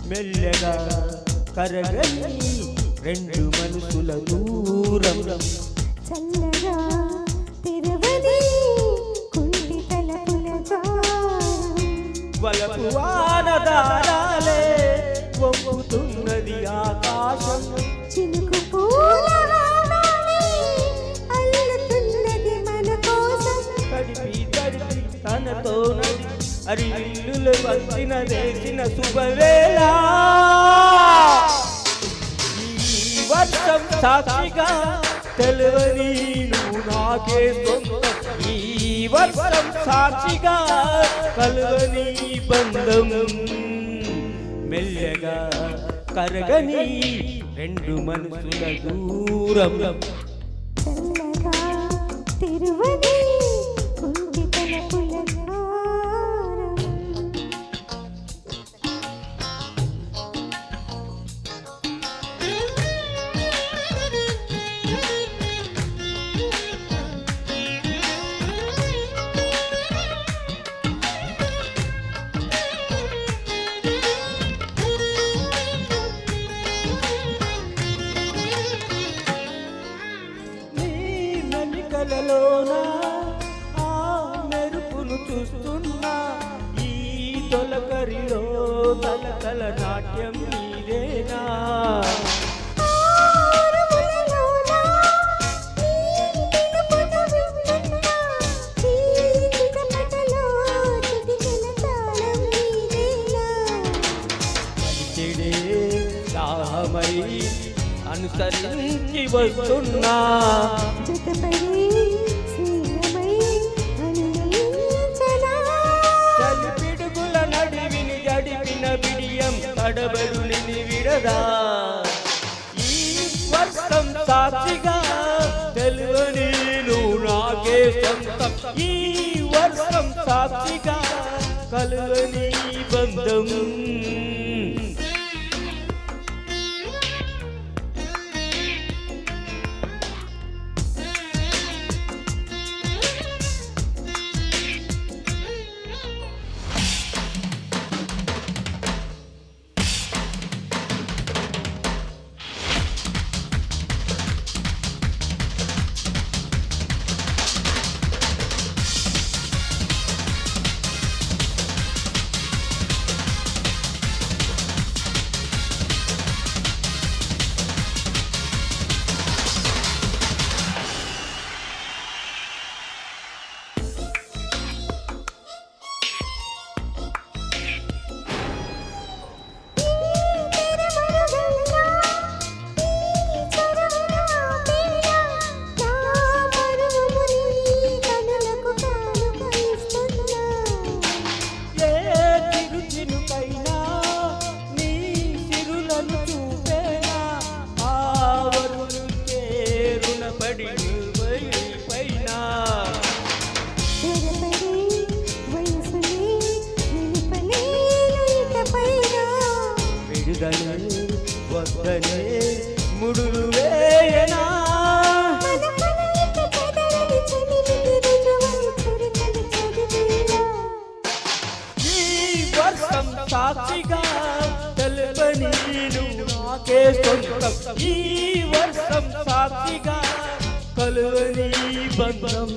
మెల్లగా కరగని రెండు మనసుల దూరం చల్లగా తెరవని కుంటి తలపుల వలపు వానదారాలే వంపుతున్నది ఆకాశం చినుకు పూల అల్లుతున్నది మన కోసం తడిపి తడిపి తనతో నడి అరిల్లులు వంచిన వేసిన శుభవేళ ఈ వర్షం సాక్షిగా తెలవని నువ్వు నాకే సొంతం ఈ వర్షం సాక్షిగా కలవని బంధం మెల్లగా కరగని రెండు మనసుల దూరం చల్లగా తెరవని కుంటి తలపుల కలలోనా ఆ మెరుపును చూస్తున్నా ఈ తొలకరిలో తలకల నాట్యం నీదేనా దాహమై అనుసరించి వస్తున్నా పిడుగుల నడివిని జడిపిన బిడియం తడబడులిని విడదా ఈ వర్షం సాక్షిగా తెలువని నువ్వు నాకే సొంతం ఈ వర్షం సాక్షిగా కలువని బంధం వద్దనే ముడులు వేయనా ఈ వర్షం సాక్షిగా తెలవని నువ్వు నాకే సొంతం ఈ వర్షం సాక్షిగా కలవని బంధం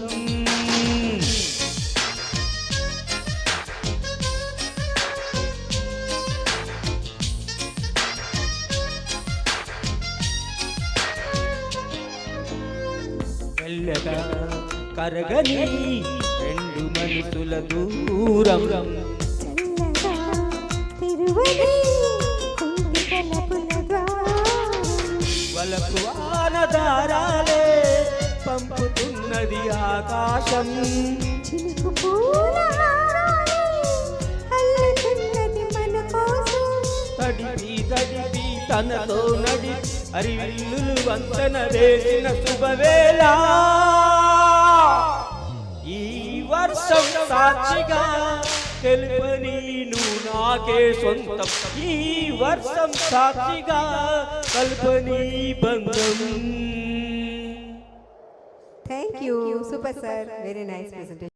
మెల్లగా కరగని రెండు మనసుల దూరం చల్లగా తిరువని కుంటి తలపుల వలపు వానదారాలే పంపుతున్నది ఆకాశం చినుకు పూల అల్లుతున్నది మన కోసం తడిపి తడిపి తనతో నడి అరివిల్లులు వంతన వేసిన శుభవేళ ఈ వర్షం సాక్షిగా తెలుపని నువ్వు నాకే సొంతం ఈ వర్షం సాక్షిగా కల్పని బంధం. Thank you, super sir. Very nice presentation.